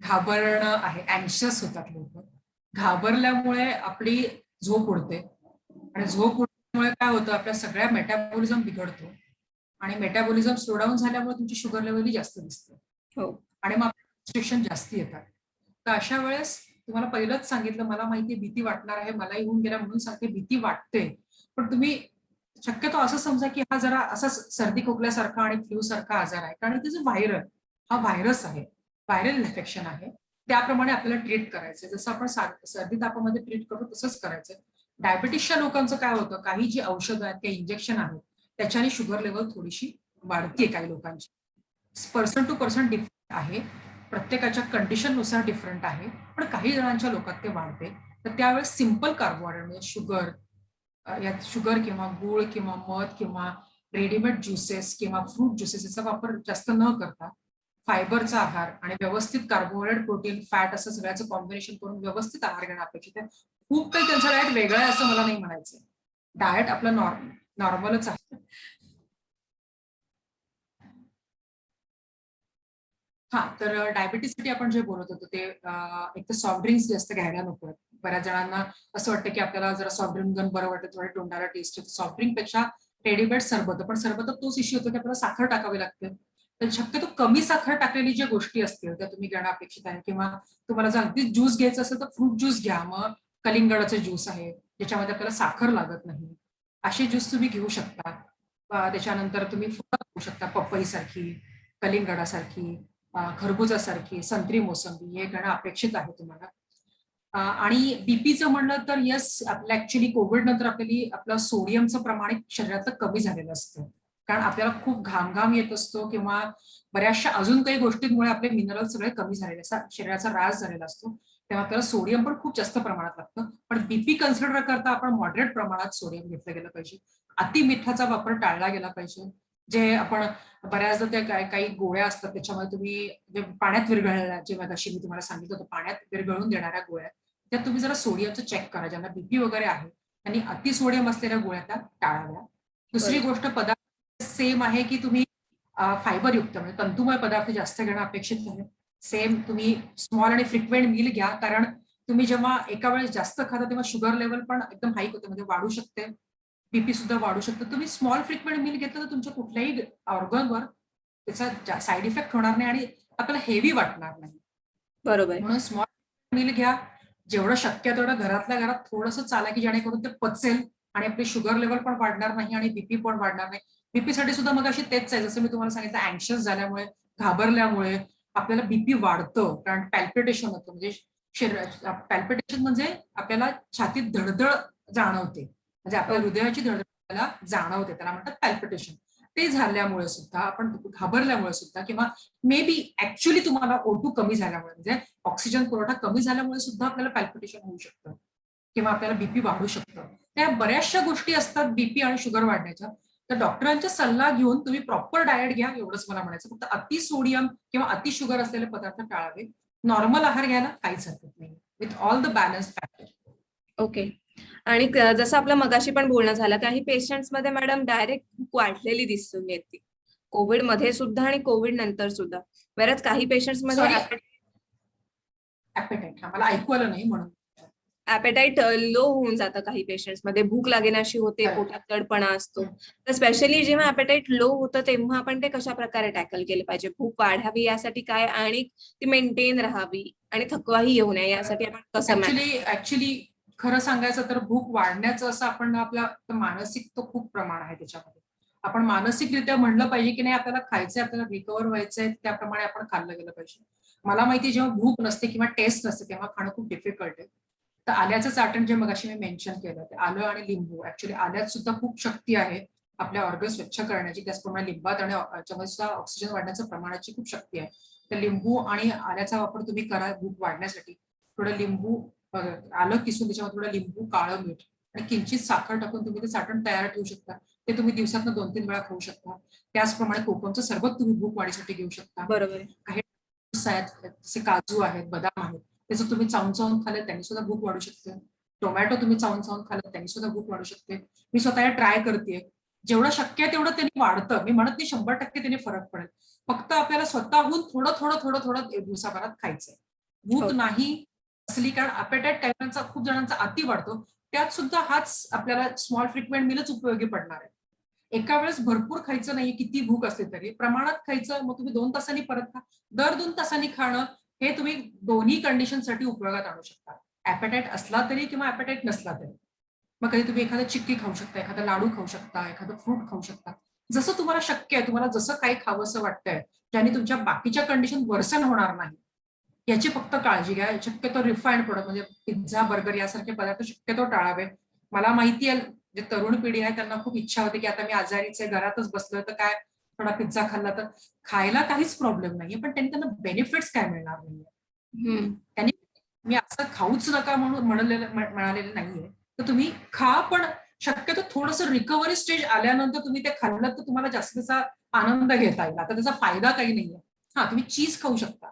Speaker 2: घाबरणं आहे, अँशियस होतात लोक. घाबरल्यामुळे आपली झोप उडते आणि झोप उडल्यामुळे काय होतं, आपल्या सगळ्या मेटाबॉलिझम बिघडतो आणि मेटाबॉलिझम स्लोडाऊन झाल्यामुळे तुमची शुगर लेवलही जास्त दिसते.
Speaker 1: हो.
Speaker 2: आणि मग रिस्ट्रिक्शन जास्त येतात. तर अशा वेळेस तुम्हाला पहिलंच सांगितलं, मला माहिती भीती वाटणार आहे, मलाही होऊन गेल्या म्हणून सांगते, भीती वाटते, पण तुम्ही शक्यतो असं समजा की हा जरा असा सर्दी खोकल्यासारखा आणि फ्लू सारखा आजार आहे, कारण ते जो हा व्हायरस आहे, व्हायरल इन्फेक्शन आहे. त्याप्रमाणे आपल्याला ट्रीट करायचं. जसं आपण सर्दी तापामध्ये ट्रीट करतो तसंच करायचं. डायबिटीसच्या लोकांचं काय होतं, काही जी औषधं आहेत, काही इंजेक्शन आहेत, त्याच्याने शुगर लेवल थोडीशी वाढते काही लोकांची. पर्सन टू पर्सन डिफरंट आहे. प्रत्येकाच्या कंडिशननुसार डिफरंट आहे. पण काही जणांच्या लोकात ते वाढते. तर त्यावेळेस सिंपल कार्बोहायड्रेट म्हणजे यात शुगर किंवा गूळ किंवा मध किंवा रेडीमेड ज्युसेस किंवा फ्रूट ज्युसेस याचा वापर जास्त न करता फायबरचा आहार आणि व्यवस्थित कार्बोहायड्रेट, प्रोटीन, फॅट असं सगळ्याचं कॉम्बिनेशन करून व्यवस्थित आहार घेणं अपेक्षित आहे. खूप काही त्यांचा डाएट वेगळा आहे असं मला नाही म्हणायचं. डाएट आपलं नॉर्मलच आहे. हा, तर डायबिटीससाठी आपण जे बोलत होतो ते एक तर सॉफ्ट ड्रिंक्स जास्त घ्यायला नको. बऱ्याच जणांना असं वाटतं की आपल्याला जरा सॉफ्ट ड्रिंक घेऊन बरं वाटतं, थोडे तोंडाला टेस्ट येतं. सॉफ्ट ड्रिंक पेक्षा रेडीमेड सरबत, पण सरबतात तोच इश्यू होतो की आपल्याला साखर टाकावी लागते. तर शक्यतो कमी साखर टाकलेली ज्या गोष्टी असतील त्या तुम्ही घेणं अपेक्षित आहे. किंवा तुम्हाला जर अगदी ज्यूस घ्यायचं असेल तर फ्रूट ज्यूस घ्या. मग कलिंगडाचा ज्यूस आहे ज्याच्यामध्ये आपल्याला साखर लागत नाही, असे ज्यूस तुम्ही घेऊ शकता. त्याच्यानंतर तुम्ही फळं खाऊ शकता, पपई सारखी, कलिंगडासारखी, खरबुजासारखी, संत्री, मोसंबी हे घेणं अपेक्षित आहे तुम्हाला. आणि बीपीचं म्हणलं तर येस, आपल्या ऍक्च्युली कोविड नंतर आपलं सोडियमचं प्रमाण शरीरातलं कमी झालेलं असतं. कारण आपल्याला खूप घाम येत असतो किंवा बऱ्याचशा अजून काही गोष्टींमुळे आपले मिनरल सगळे कमी झालेले असतात, शरीराचा ऱ्हास झालेला असतो. तेव्हा आपल्याला सोडियम पण खूप जास्त प्रमाणात लागतं. पण बीपी कन्सिडर करता आपण मॉडरेट प्रमाणात सोडियम घेतलं गेलं पाहिजे. अति मिठाचा वापर टाळला गेला पाहिजे. जे आपण बऱ्याचदा त्या काही गोळ्या असतात त्याच्यामध्ये तुम्ही जे पाण्यात विरघळलेल्या, जे मगाशी मी तुम्हाला सांगितलं होतं पाण्यात विरघळून देणाऱ्या गोळ्या, त्यात तुम्ही जरा सोडियमचं चेक करा. ज्यांना बीपी वगैरे आहे त्यांनी अति सोडियम असलेल्या गोळ्या त्या टाळाव्या. दुसरी
Speaker 1: बरोबर.
Speaker 2: गोष्ट, पदार्थ सेम आहे की तुम्ही फायबरयुक्त म्हणजे तंतुमय पदार्थ जास्त घेणं अपेक्षित आहे. सेम तुम्ही स्मॉल आणि फ्रिक्वेंट मील घ्या, कारण तुम्ही जेव्हा एका वेळेस जास्त खाता तेव्हा शुगर लेवल पण एकदम हाईक होते, म्हणजे वाढू शकते. बीपी सुद्धा वाढू शकतं. तुम्ही स्मॉल फ्रिक्वेंट मील घेतलं तर तुमच्या कुठल्याही ऑर्गनवर त्याचा साईड इफेक्ट होणार नाही आणि आपल्याला हेवी वाटणार नाही.
Speaker 1: बरोबर.
Speaker 2: म्हणून स्मॉल मील घ्या. जेवढं शक्य आहे तेवढं घरातल्या घरात थोडंसं चाला की जेणेकरून ते पचेल आणि आपली शुगर लेवल पण वाढणार नाही आणि बीपी पण वाढणार नाही. बीपीसाठी सुद्धा मग अशी तेच आहे, जसं मी तुम्हाला सांगितलं, अँक्शियस झाल्यामुळे, घाबरल्यामुळे आपल्याला बीपी वाढतं, कारण पॅल्पिटेशन होतं. म्हणजे शरीर पॅल्पिटेशन म्हणजे आपल्याला छातीत धडधड जाणवते, म्हणजे आपल्या
Speaker 1: ओके.
Speaker 2: हृदयाची धडधड आपल्याला जाणवते, त्याला म्हणतात पॅल्पिटेशन. ते झाल्यामुळे सुद्धा, आपण घाबरल्यामुळे सुद्धा, किंवा मे बी ऍक्च्युली तुम्हाला O2 कमी झाल्यामुळे, म्हणजे ऑक्सिजन पुरवठा कमी झाल्यामुळे सुद्धा आपल्याला पॅल्पिटेशन होऊ शकतं किंवा आपल्याला बीपी वाढू शकतं. त्या बऱ्याचशा गोष्टी असतात बीपी आणि शुगर वाढण्याच्या. तर डॉक्टरांचा सल्ला घेऊन तुम्ही प्रॉपर डाएट घ्या, एवढंच मला म्हणायचं. फक्त अति सोडियम किंवा अति शुगर असलेले पदार्थ टाळावे. नॉर्मल आहार घ्यायला काहीच हरकत नाही, with all the balance factor.
Speaker 1: Okay. आणि जसं आपलं मगाशी पण बोलणं झालं, काही पेशंट्स मध्ये मॅडम डायरेक्ट भूक वाढलेली दिसून येते, कोविड मध्ये सुद्धा आणि कोविड नंतर सुद्धा. बऱ्याच काही पेशंट्स मध्ये
Speaker 2: सॉरी, ऍपेटाईट, मला ऐकू आलं नाही म्हणून.
Speaker 1: ॲपेटाईट लो होऊन जातं काही पेशंट्स मध्ये, भूक लागेनाशी होते,
Speaker 2: Correct.
Speaker 1: पोटात जडपणा असतो.
Speaker 2: हम्म.
Speaker 1: तर स्पेशली जेव्हा ॲपेटाईट लो होतं तेव्हा आपण ते कशा प्रकारे टॅकल केलं पाहिजे? भूक वाढावी यासाठी काय, आणि ती मेंटेन राहावी आणि थकवाही येऊ नये यासाठी आपण कसं मॅनेज?
Speaker 2: ऍक्च्युली खरं सांगायचं तर भूक वाढण्याचं असं आपण आपला मानसिक तो खूप प्रमाण आहे त्याच्यामध्ये. आपण मानसिकरित्या म्हणलं पाहिजे की नाही, आपल्याला खायचंय, आपल्याला रिकवर व्हायचंय, त्याप्रमाणे आपण खाल्लं गेलं पाहिजे. मला माहिती, जेव्हा भूक नसते किंवा टेस्ट नसते तेव्हा खाणं खूप डिफिकल्ट आहे. तर आल्याचं चाटण जे मगाशी मी मेन्शन केलं, ते आलं आणि लिंबू, ऍक्च्युली आल्यात सुद्धा खूप शक्ती आहे आपल्या ऑर्गन स्वच्छ करण्याची, त्याचप्रमाणे लिंबात आणि याच्यामध्ये सुद्धा ऑक्सिजन वाढण्याच्या प्रमाणाची खूप शक्ती आहे. तर लिंबू आणि आल्याचा वापर तुम्ही करा भूक वाढण्यासाठी. थोडं लिंबू, आलं किसून त्याच्यामध्ये थोडं लिंबू, काळं मीठ आणि किंचित साखर टाकून तुम्ही ते चाटण तयार ठेवू शकता. ते तुम्ही दिवसातनं 2-3 वेळा खाऊ शकता. त्याचप्रमाणे कोकमचं सरबत तुम्ही भूक वाढीसाठी घेऊ शकता.
Speaker 1: बरोबर आहे.
Speaker 2: काही nuts आहेत, जसे काजू आहेत, बदाम आहेत, त्याचं तुम्ही चावून चावून खाल्लं त्यांनी सुद्धा भूक वाढू शकते. टोमॅटो तुम्ही चावून चावून खाल्लं त्यांनी सुद्धा भूक वाढू शकते. मी स्वतः ट्राय करतेय. जेवढं शक्य आहे तेवढं त्यांनी वाढतं. मी म्हणत नाही 100% त्याने फरक पडेल. फक्त आपल्याला स्वतःहून थोडं थोडं थोडं थोडं दिवसाभरात खायचंय. भूक
Speaker 1: हो.
Speaker 2: नाही असली, कारण अपेटाईट काही खूप जणांचा अति वाढतो. त्यात सुद्धा हाच आपल्याला स्मॉल फ्रिक्वेंट मीलच उपयोगी पडणार आहे. एका वेळेस भरपूर खायचं नाहीये, किती भूक असली तरी प्रमाणात खायचं. मग तुम्ही 2 तासांनी परत खा. दर 2 तासांनी खाणं, हे तुम्ही दोन्ही कंडिशनसाठी उपयोगात आणू शकता. ॲपेटाईट असला तरी किंवा ॲपेटाईट नसला तरी. मग कधी तुम्ही एखादा चिक्की खाऊ शकता, एखादा लाडू खाऊ शकता, एखादं फ्रूट खाऊ शकता. जसं तुम्हाला शक्य आहे, तुम्हाला जसं काही खावंसं वाटतंय, ज्याने तुमच्या बाकीच्या कंडिशन वर्सन होणार नाही, याची फक्त काळजी घ्या. शक्यतो रिफाईंड प्रोडक्ट म्हणजे पिझ्झा, बर्गर यासारखे पदार्थ शक्यतो टाळावे. मला माहिती आहे, जे तरुण पिढी आहे त्यांना खूप इच्छा होते, की आता मी आजारीच आहे, घरातच बसलोय, तर काय थोडा पिझ्झा खाल्ला तर खायला काहीच प्रॉब्लेम नाहीये, पण त्यांना बेनिफिट्स काय मिळणार नाहीये.
Speaker 1: हम्म.
Speaker 2: त्यांनी मी असं खाऊच नका म्हणून म्हणालेलं नाहीये. तर तुम्ही खा, पण शक्यतो थोडंसं रिकव्हरी स्टेज आल्यानंतर तुम्ही ते खाल्लं तर तुम्हाला जास्तीचा आनंद घेता येईल. आता त्याचा फायदा काही नाहीये. हा, तुम्ही चीज खाऊ शकता.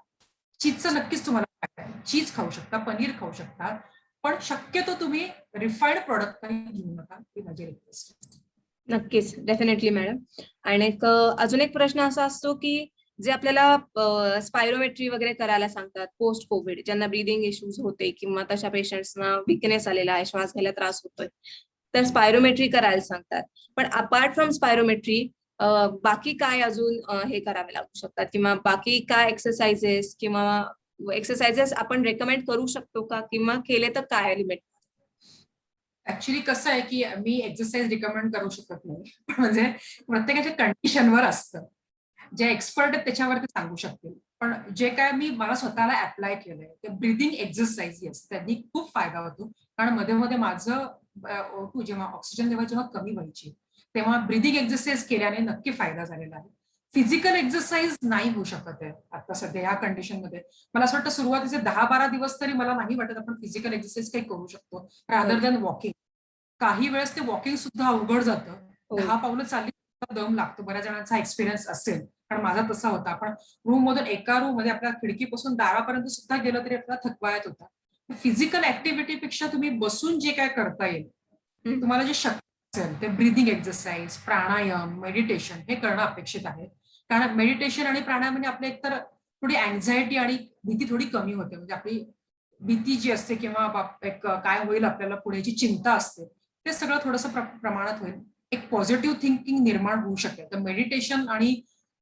Speaker 2: चीजचा नक्कीच तुम्हाला फायदा आहे. चीज खाऊ शकता, पनीर खाऊ शकता. पण शक्यतो तुम्ही रिफाईंड प्रॉडक्ट काही घेऊ नका. ही माझी रिक्वेस्ट आहे.
Speaker 1: नक्कीच, डेफिनेटली मॅडम. आणि अजून एक प्रश्न असा असतो की जे आपल्याला स्पायरोमेट्री वगैरे करायला सांगतात पोस्ट कोविड, ज्यांना ब्रीदिंग इश्यूज होते किंवा तशा पेशंट्सना विकनेस आलेला आहे, श्वास घ्यायला त्रास होतोय, तर स्पायरोमेट्री करायला सांगतात. पण अपार्ट फ्रॉम स्पायरोमेट्री बाकी काय अजून हे करावे लागू शकतात, किंवा बाकी काय एक्सरसाइजेस किंवा एक्सरसाइजेस आपण रेकमेंड करू शकतो का, किंवा केले तर काय लिमिट?
Speaker 2: ऍक्च्युली कसं आहे, की मी एक्सरसाइज रिकमेंड करू शकत नाही. म्हणजे प्रत्येकाच्या कंडिशनवर असतं. जे एक्सपर्ट आहेत त्याच्यावरती सांगू शकतील. पण जे काय मला स्वतःला अप्लाय केलंय, ते ब्रीदिंग एक्सरसाइज येस, त्यांनी खूप फायदा होतो. कारण मध्ये-मध्ये माझं O2 जेव्हा ऑक्सिजन लेव्हल जेव्हा कमी व्हायची, तेव्हा ब्रीदिंग एक्सरसाइज केल्याने नक्की फायदा झालेला आहे. फिजिकल एक्सरसाइज नाही होऊ शकत आहे आता सध्या या कंडिशनमध्ये. मला असं वाटतं सुरुवातीचे 10-12 दिवस तरी मला नाही वाटत आपण फिजिकल एक्सरसाइज काही करू शकतो, रादर दॅन वॉकिंग. काही वेळेस ते वॉकिंग सुद्धा अवघड जातं.
Speaker 1: हो.
Speaker 2: 10 पावलं चालली तर दम लागतो. बऱ्याच जणांचा एक्सपिरियन्स असेल. कारण माझा तसा होता. आपण रूममधून एका रूममध्ये आपल्या खिडकीपासून दारापर्यंत सुद्धा गेलं तरी आपल्याला थकवा येत होता. फिजिकल ऍक्टिव्हिटीपेक्षा तुम्ही बसून जे काय करता येईल,
Speaker 1: हम्म.
Speaker 2: तुम्हाला जे शक्य असेल ते ब्रीदिंग एक्सरसाइज, प्राणायाम, मेडिटेशन हे करणं अपेक्षित आहे. कारण मेडिटेशन आणि प्राणायामाने आपल्या एकतर थोडी अँझायटी आणि भीती थोडी कमी होते. म्हणजे आपली भीती जी असते किंवा एक काय होईल आपल्याला पुढे जी चिंता असते, ते सगळं थोडंसं प्रमाणात होईल. एक पॉझिटिव्ह थिंकिंग निर्माण होऊ शकेल. तर मेडिटेशन आणि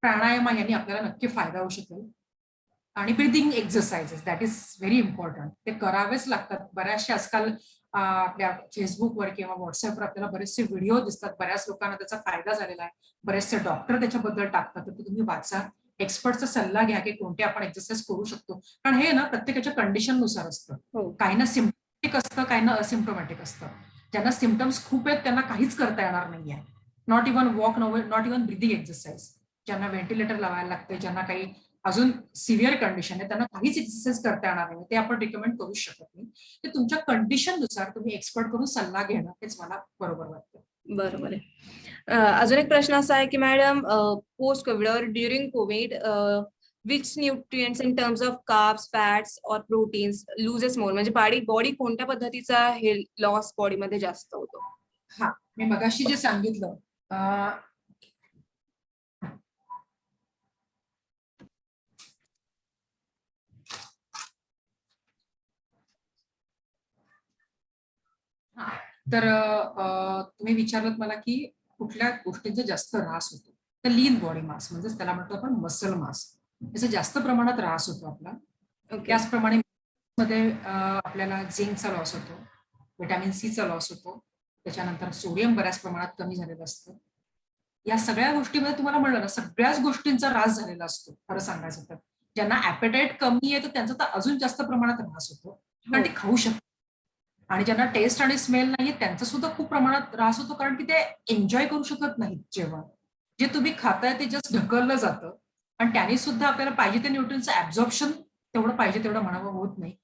Speaker 2: प्राणायाम यांनी आपल्याला नक्की फायदा होऊ शकेल. आणि breathing exercises that is very important. ते करावेच लागतात. बऱ्याचशा आजकाल आपल्या फेसबुकवर किंवा व्हॉट्सअपवर आपल्याला बरेचसे व्हिडिओ दिसतात. बऱ्याच लोकांना त्याचा फायदा झालेला आहे. बरेचसे डॉक्टर त्याच्याबद्दल टाकतात. तर ते तुम्ही वाचा. एक्सपर्टचा सल्ला घ्या, की कोणते आपण एक्सरसाइज करू शकतो. कारण हे ना प्रत्येकाच्या कंडिशननुसार असतं.
Speaker 1: हो.
Speaker 2: काहींना सिम्पटॅटिक असतं, काहींना असिम्प्टोमॅटिक असतं. ज्यांना सिम्पटम्स खूप आहेत त्यांना काहीच करता येणार नाहीये. Not even walk, not even breathing exercise. ज्यांना व्हेंटिलेटर लावायला लागते, ज्यांना काही अजून सिव्हिअर कंडिशन आहे, त्यांना काहीच एक्सरसाइज करता येणार नाही. ते आपण रिकमेंड करू शकत नाही. ते तुमच्या कंडिशननुसार तुम्ही एक्सपर्ट कडून सल्ला घेणं हेच मला बरोबर वाटतं.
Speaker 1: बरोबर आहे. अजून एक प्रश्न असा आहे की मॅडम, पोस्ट कोविड और during Covid which nutrients in terms of carbs, fats और प्रोटीन्स लुजेस मोर, म्हणजे बॉडी कोणत्या पद्धतीचा हे लॉस बॉडीमध्ये जास्त होतो?
Speaker 2: हा, मी मगाशी जे सांगितलं तर तुम्ही विचारलं मला की कुठल्या गोष्टींचा जास्त ऱ्हास होतो. तर लीन बॉडी मास म्हणजे त्याला म्हणतो आपण मसल मास, याचा जास्त प्रमाणात ऱ्हास होतो आपला.
Speaker 1: ओके.
Speaker 2: त्याचप्रमाणे मध्ये आपल्याला झिंकचा लॉस होतो, व्हिटॅमिन सीचा लॉस होतो, त्याच्यानंतर सोडियम बऱ्याच प्रमाणात कमी झालेलं असतं. या सगळ्या गोष्टीमध्ये तुम्हाला म्हणलं ना, सगळ्याच गोष्टींचा ऱ्हास झालेला असतो खरं सांगायचं तर. ज्यांना ॲपेटाईट कमी आहे तर त्यांचा तर अजून जास्त प्रमाणात ऱ्हास होतो, कारण ते खाऊ शकतात. आणि ज्यांना टेस्ट आणि स्मेल नाहीये त्यांचा सुद्धा खूप प्रमाणात त्रास होतो, कारण की ते एन्जॉय करू शकत नाहीत जेवण. जे तुम्ही खाताय ते जस्ट ढकललं जातं आणि त्याने सुद्धा आपल्याला पाहिजे ते न्यूट्रियनचं ऍब्झॉर्प्शन तेवढं पाहिजे तेवढं म्हणावं होत नाही.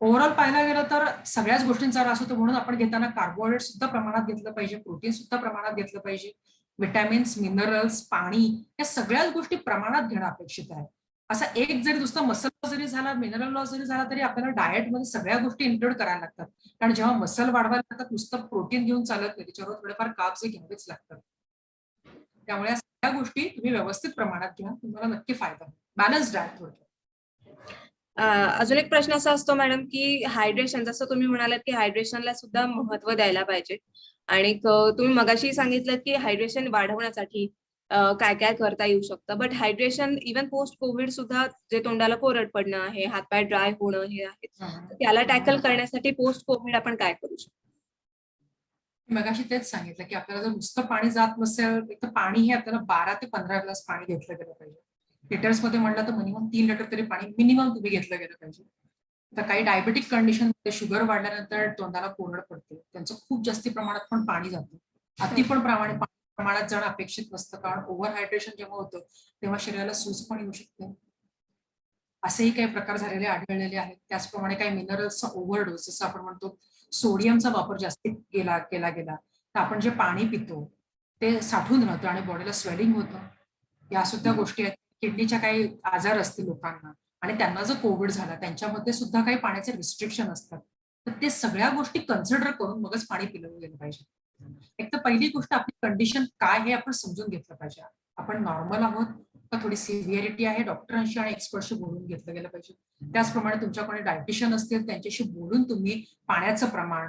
Speaker 2: ओव्हरऑल पाहायला गेलं तर सगळ्याच गोष्टींचा त्रास होतो. म्हणून आपण घेताना कार्बोहायड्रेट सुद्धा प्रमाणात घेतलं पाहिजे, प्रोटीन सुद्धा प्रमाणात घेतलं पाहिजे, विटॅमिन्स, मिनरल्स, पाणी या सगळ्याच गोष्टी प्रमाणात घेणं अपेक्षित आहे. असा एक जरी नुसता मसल लॉस जरी झाला, मिनरल लॉस जरी झाला, तरी आपल्याला डाएटमध्ये सगळ्या गोष्टी इन्क्लूड करायला लागतात. कारण जेव्हा मसल वाढवायला लागतात नुसतं प्रोटीन घेऊन चालत नाही, त्याच्यावर थोडेफार कार्ब्स घ्यावेच लागतात. त्यामुळे या सगळ्या गोष्टी तुम्ही व्यवस्थित प्रमाणात घ्या, तुम्हाला नक्की फायदा होईल. बॅलन्स डाएट थोडक्यात.
Speaker 1: अजून एक प्रश्न असा असतो मॅडम की हायड्रेशन, जसं तुम्ही म्हणालात की हायड्रेशनला सुद्धा महत्व द्यायला पाहिजे, आणि तुम्ही मगाशी सांगितलं की हायड्रेशन वाढवण्यासाठी काय काय करता येऊ शकतं, but hydration even post Covid सुद्धा जे तोंडाला कोरड पडणं आहे, हातपाय ड्राय होणं हे आहे, तर त्याला टॅकल करण्यासाठी पोस्ट कोविड आपण काय करू शकतो?
Speaker 2: मगाशी तेच सांगितलं की आपल्याला जर नुसतं पाणी जात नसेल तर पाणी हे आपल्याला 12 ते 15 ग्लास पाणी घेतलं गेलं पाहिजे. लिटर्स मध्ये म्हणलं तर मिनिमम 3 लिटर तरी पाणी मिनिमम तुम्ही घेतलं गेलं पाहिजे. तर काही डायबेटिक कंडिशन शुगर वाढल्यानंतर तोंडाला कोरड पडते, त्यांचं खूप जास्ती प्रमाणात पण पाणी जातं. अति पण प्रमाणात जाणं अपेक्षित नसतं, कारण ओव्हर हायड्रेशन जेव्हा होतं तेव्हा शरीराला सूज पण येऊ शकते. असेही काही प्रकार झालेले आढळलेले आहेत. त्याचप्रमाणे काही मिनरल्सचा ओव्हरडोस, जसं आपण म्हणतो सोडियमचा वापर जास्त केला गेला तर आपण जे पाणी पितो ते साठून राहतं आणि बॉडीला स्वेलिंग होतं. या सुद्धा गोष्टी आहेत. किडनीच्या काही आजार असतील लोकांना आणि त्यांना जर कोविड झाला त्यांच्यामध्ये सुद्धा काही पाण्याचे रिस्ट्रिक्शन असतात. तर ते सगळ्या गोष्टी कन्सिडर करून मगच पाणी पिलं गेलं पाहिजे. एक तर पहिली गोष्ट आपली कंडिशन काय हे आपण समजून घेतलं पाहिजे. आपण नॉर्मल आहोत का थोडी सिव्हिअरिटी आहे, डॉक्टरांशी आणि एक्सपर्टशी बोलून घेतलं गेलं पाहिजे. त्याचप्रमाणे तुमच्याकडे डायटिशियन असतील त्यांच्याशी बोलून तुम्ही पाण्याचं प्रमाण,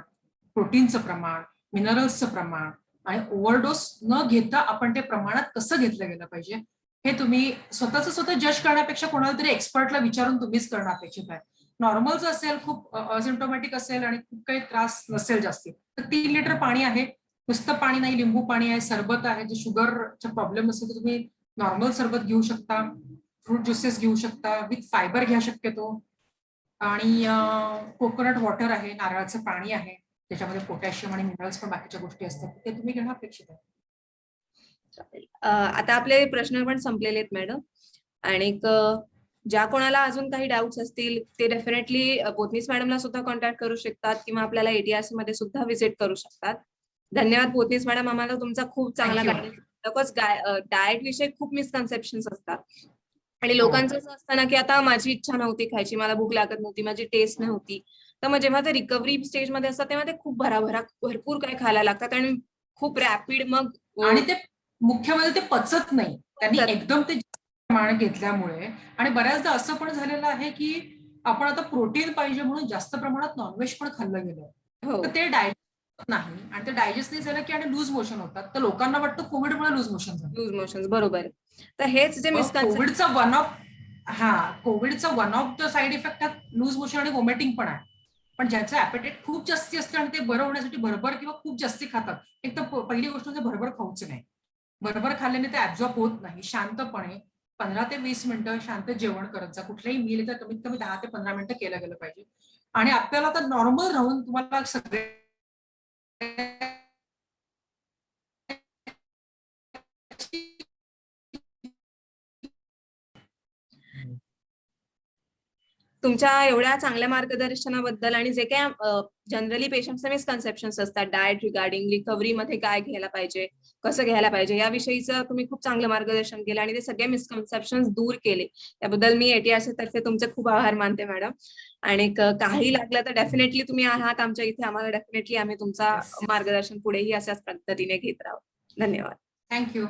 Speaker 2: प्रोटीनचं प्रमाण, मिनरल्सचं प्रमाण आणि ओव्हरडोस न घेता आपण ते प्रमाणात कसं घेतलं गेलं पाहिजे हे तुम्ही स्वतः जज करण्यापेक्षा कोणाला तरी एक्सपर्टला विचारून तुम्हीच करणं अपेक्षित आहे. नॉर्मल जर असेल, खूप असिम्प्टोमॅटिक असेल आणि खूप काही त्रास नसेल जास्ती तर 3 लिटर पाणी आहे. नुसतं पाणी नाही, लिंबू पाणी आहे, सरबत आहे. जे शुगरचा प्रॉब्लेम असेल तर तुम्ही नॉर्मल सरबत घेऊ शकता, फ्रूट ज्युसेस घेऊ शकता, विथ फायबर घ्या शक्यतो. आणि कोकोनट वॉटर आहे, नारळाचं पाणी आहे, त्याच्यामध्ये पोटॅशियम आणि मिनरल्स पण बाकीच्या गोष्टी असतात, ते तुम्ही घेणं अपेक्षित आहे.
Speaker 1: आता आपले प्रश्न पण संपलेले आहेत मॅडम. आणि ज्या कोणाला अजून काही डाऊट्स असतील ते डेफिनेटली पोतनीस मॅडमला सुद्धा कॉन्टॅक्ट करू शकतात किंवा आपल्याला एटीआरसी मध्ये सुद्धा व्हिजिट करू शकतात. धन्यवाद पोतनीस मॅडम, आम्हाला तुमचा खूप चांगला गायडन्स. डाएट विषयी खूप मिसकन्सेप्शन्स असतात आणि लोकांचं असं असतं ना की आता माझी इच्छा नव्हती खायची, मला भूक लागत नव्हती, माझी टेस्ट नव्हती, तर मग जेव्हा ते रिकव्हरी स्टेज मध्ये असतात तेव्हा ते खूप भरपूर काय खायला लागतात आणि खूप रॅपिड मग
Speaker 2: आणि ते मुख्य म्हणजे ते पचत नाही. त्यांनी एकदम ते प्रमाण घेतल्यामुळे. आणि बऱ्याचदा असं पण झालेलं आहे की आपण आता प्रोटीन पाहिजे म्हणून जास्त प्रमाणात नॉनव्हेज पण खाल्लं गेलं, तर ते डायजेस्ट नाही आणि ते डायजेस्ट नाही झालं की आणि लूज मोशन होतात. तर लोकांना वाटतं कोविडमुळे लूज मोशन झालं.
Speaker 1: लूज मोशन, बरोबर. तर हेच जे
Speaker 2: कोविडचा one of the side effect loose motion आणि वॉमिटिंग पण आहे. पण ज्याचं ऍपेटाईट खूप जास्ती असतं आणि ते बरं होण्यासाठी भरभर किंवा खूप जास्ती खातात. एक तर पहिली गोष्ट म्हणजे भरभर खाऊच नाही. भरभर खाल्ल्याने ते ऍब्झॉर्ब होत नाही. शांतपणे 15 ते 20 मिनिटं शांत जेवण करत जा. कुठल्याही मील तर कमीत कमी 10 ते 15 मिनिटं केलं गेलं पाहिजे. आणि आपल्याला तर नॉर्मल राहून तुम्हाला सगळे
Speaker 1: तुमच्या एवढ्या चांगल्या मार्गदर्शनाबद्दल आणि जे काही जनरली पेशंटचे मिसकन्सेप्शन्स असतात डाएट रिगार्डिंग रिकव्हरी मध्ये काय घ्यायला पाहिजे, कसं घ्यायला पाहिजे, याविषयीचं तुम्ही खूप चांगलं मार्गदर्शन केलं आणि ते सगळे मिसकन्सेप्शन्स दूर केले. त्याबद्दल मी एटीआरसी तर्फे तुमचे खूप आभार मानते मॅडम. आणि काही लागलं तर डेफिनेटली तुम्ही आहात आमच्या इथे, आम्हाला डेफिनेटली आम्ही तुमचा मार्गदर्शन पुढेही अशाच पद्धतीने घेत राहू. धन्यवाद.
Speaker 2: थँक्यू.